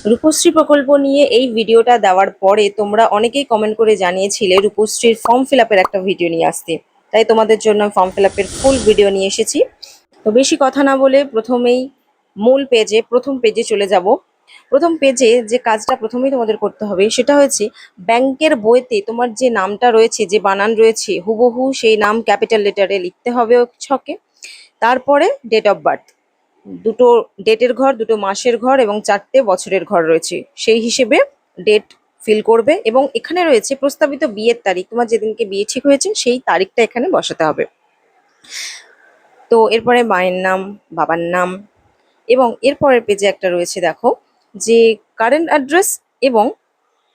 রূপশ্রী প্রকল্প নিয়ে এই ভিডিওটা দেওয়ার পরে তোমরা অনেকেই কমেন্ট করে জানিয়েছিলে রূপশ্রীর ফর্ম ফিল আপের একটা ভিডিও নিয়ে আসতে। তাই তোমাদের জন্য ফর্ম ফিল আপের ফুল ভিডিও নিয়ে এসেছি। তো বেশি কথা না বলে প্রথমেই মূল পেজে প্রথম পেজে চলে যাব। প্রথম পেজে যে কাজটা প্রথমেই তোমাদের করতে হবে সেটা হচ্ছে ব্যাংকের বইতে তোমার যে নামটা রয়েছে, যে বানান রয়েছে, হুবহু সেই নাম ক্যাপিটাল লেটারে লিখতে হবে ছকে। তারপরে ডেট অফ বার্থ, দুটো ডেটের ঘর, দুটো মাসের ঘর এবং 4টে বছরের ঘর রয়েছে, সেই হিসেবে ডেট ফিল করবে। এবং এখানে রয়েছে প্রস্তাবিত বিয়ের তারিখ, তোমার যেদিনকে বিয়ে ঠিক হয়েছে সেই তারিখটা এখানে বসাতে হবে। তো এরপরে মায়ের নাম, বাবার নাম, এবং এরপরের পেজে একটা রয়েছে দেখো, যে কারেন্ট অ্যাড্রেস এবং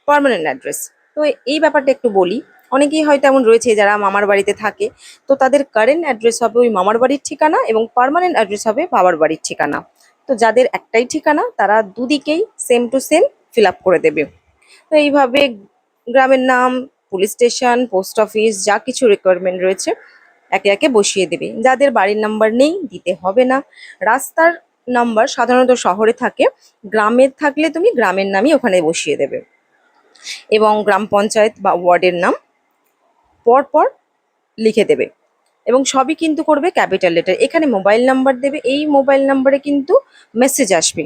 পার্মানেন্ট অ্যাড্রেস। তো এই ব্যাপারটা একটু বলি। অনেকেই হয়তো এমন রয়েছে যারা মামার বাড়িতে থাকে, তো তাদের কারেন্ট অ্যাড্রেস হবে ওই মামার বাড়ির ঠিকানা এবং পার্মানেন্ট অ্যাড্রেস হবে বাবার বাড়ির ঠিকানা। তো যাদের একটাই ঠিকানা তারা দুদিকেই same to same fill up করে দেবে। তো এইভাবে গ্রামের নাম, পুলিশ স্টেশন, পোস্ট অফিস, যা কিছু রিকোয়ারমেন্ট রয়েছে একে একে বসিয়ে দেবে। যাদের বাড়ির নাম্বার নেই দিতে হবে না। রাস্তার নাম্বার সাধারণত শহরে থাকে, গ্রামের থাকলে তুমি গ্রামের নামই ওখানে বসিয়ে দেবে। এবং গ্রাম পঞ্চায়েত বা ওয়ার্ডের নাম পরপর লিখে দেবে, এবং সবই কিন্তু করবে ক্যাপিটাল লেটার। এখানে মোবাইল নাম্বার দেবে, এই মোবাইল নাম্বারে কিন্তু মেসেজ আসবে,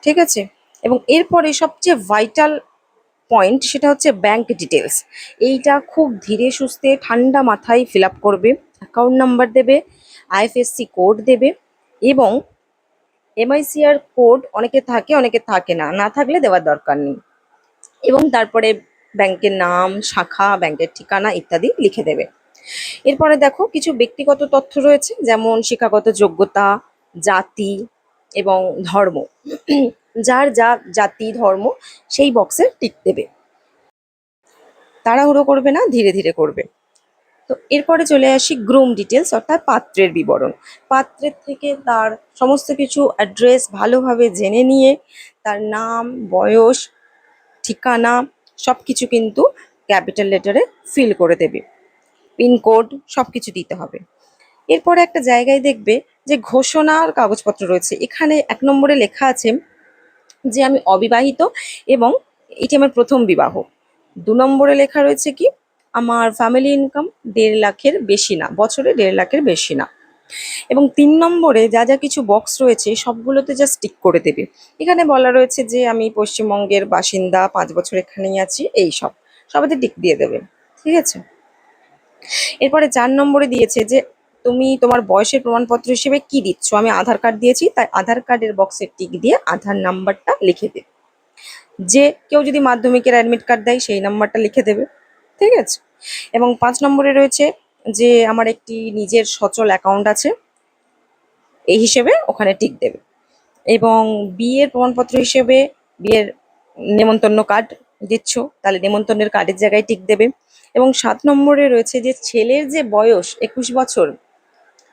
ঠিক আছে। এবং এরপরে সবচেয়ে ভাইটাল পয়েন্ট সেটা হচ্ছে ব্যাংক ডিটেলস। এইটা খুব ধীরে সুস্থে ঠান্ডা মাথায় ফিল আপ করবে। অ্যাকাউন্ট নাম্বার দেবে, আইএফএসসি কোড দেবে, এবং এমআইসিআর কোড অনেকে থাকে অনেকে থাকে না, না থাকলে দেওয়ার দরকার নেই। এবং তারপরে ব্যাংকের নাম, শাখা, ব্যাংকের ঠিকানা ইত্যাদি লিখে দেবে। এরপরে দেখো কিছু ব্যক্তিগত তথ্য রয়েছে, যেমন শিক্ষাগত যোগ্যতা, জাতি এবং ধর্ম। যার যা জাতি ধর্ম সেই বক্সে টিক দেবে, তাড়াহুড়ো করবে না, ধীরে ধীরে করবে। তো এরপরে চলে আসি গ্রুম ডিটেলস, অর্থাৎ পাত্রের বিবরণ। পাত্রের থেকে তার সমস্ত কিছু অ্যাড্রেস ভালোভাবে জেনে নিয়ে তার নাম, বয়স, ঠিকানা সব কিছু কিন্তু ক্যাপিটাল লেটারে ফিল করে দেবে। পিনকোড সব কিছু দিতে হবে। এরপরে একটা জায়গায় দেখবে যে ঘোষণার কাগজপত্র রয়েছে। এখানে 1 নম্বরে লেখা আছে যে আমি অবিবাহিত এবং এটি আমার প্রথম বিবাহ। 2 নম্বরে লেখা রয়েছে কি, আমার ফ্যামিলি ইনকাম 1.5 লাখের বেশি না, বছরে 1.5 লাখের বেশি না। এবং 3 নম্বরে যা যা কিছু বক্স রয়েছে সবগুলোতে জাস্ট টিক করে দেবে। এখানে বলা রয়েছে যে আমি পশ্চিমবঙ্গের বাসিন্দা, 5 বছর এখানেই আছি, এই সব সবাতে টিক দিয়ে দেবে, ঠিক আছে। এরপরে 4 নম্বরে দিয়েছে যে তুমি তোমার বয়সের প্রমাণপত্র হিসেবে কি দিচ্ছ। আমি আধার কার্ড দিয়েছি, তাই আধার কার্ডের বক্সে টিক দিয়ে আধার নাম্বারটা লিখে দেবে। যে কেউ যদি মাধ্যমিকের অ্যাডমিট কার্ড দেয় সেই নাম্বারটা লিখে দেবে, ঠিক আছে। এবং 5 নম্বরে রয়েছে যে আমার একটি নিজের সচল অ্যাকাউন্ট আছে, এই হিসেবে ওখানে টিক দেবে। এবং বিয়ের প্রমাণপত্র হিসেবে বিয়ের নেমন্তন্ন কার্ড দিচ্ছ, তাহলে নেমন্তন্নের কার্ডের জায়গায় টিক দেবে। এবং 7 নম্বরে রয়েছে যে ছেলের যে বয়স 21 বছর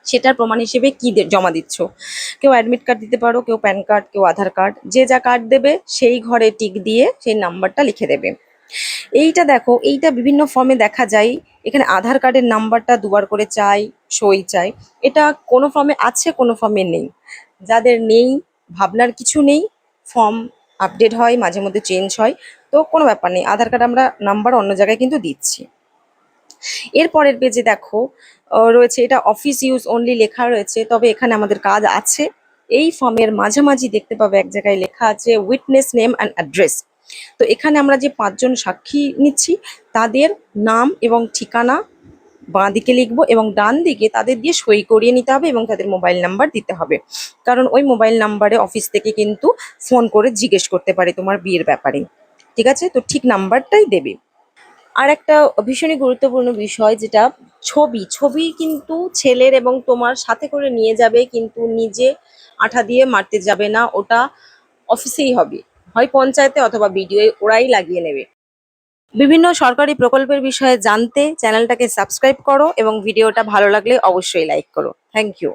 সেটার প্রমাণ হিসেবে কি জমা দিচ্ছ। কেউ অ্যাডমিট কার্ড দিতে পারো, কেউ প্যান কার্ড, কেউ আধার কার্ড, যে যা কার্ড দেবে সেই ঘরে টিক দিয়ে সেই নাম্বারটা লিখে দেবে। এইটা দেখো, এইটা বিভিন্ন ফর্মে দেখা যায়। এখানে আধার কার্ডের নাম্বারটা দুবার করে চাই, সই চাই। এটা কোনো ফর্মে আছে, কোনো ফর্মে নেই। যাদের নেই ভাবনার কিছু নেই, ফর্ম আপডেট হয়, মাঝে মধ্যে চেঞ্জ হয়, তো কোনো ব্যাপার নেই, আধার কার্ড আমরা নাম্বার অন্য জায়গায় কিন্তু দিচ্ছি। এর পরের পেজে দেখো রয়েছে, এটা অফিস ইউজ অনলি লেখা রয়েছে, তবে এখানে আমাদের কাজ আছে। এই ফর্মের মাঝামাঝি দেখতে পাবে এক জায়গায় লেখা আছে উইটনেস নেম অ্যান্ড অ্যাড্রেস। তো এখানে আমরা যে 5 জন সাক্ষী নিচ্ছি তাদের নাম এবং ঠিকানা বাঁ দিকে লিখবো, এবং ডান দিকে তাদের দিয়ে সই করিয়ে নিতে হবে এবং তাদের মোবাইল নাম্বার দিতে হবে। কারণ ওই মোবাইল নাম্বারে অফিস থেকে কিন্তু ফোন করে জিজ্ঞেস করতে পারে তোমার বিয়ের ব্যাপারে, ঠিক আছে। তো ঠিক নাম্বারটাই দেবে। আর একটা ভীষণই গুরুত্বপূর্ণ বিষয়, যেটা ছবি। ছবি কিন্তু ছেলের এবং তোমার সাথে করে নিয়ে যাবে, কিন্তু নিজে আঠা দিয়ে মারতে যাবে না, ওটা অফিসেই হবে, হয় পঞ্চায়েতে অথবা বিডিও, ওরাই লাগিয়ে নেবে। বিভিন্ন সরকারি প্রকল্পের বিষয়ে জানতে চ্যানেলটাকে সাবস্ক্রাইব করো এবং ভিডিওটা ভালো লাগলে অবশ্যই লাইক করো। Thank you.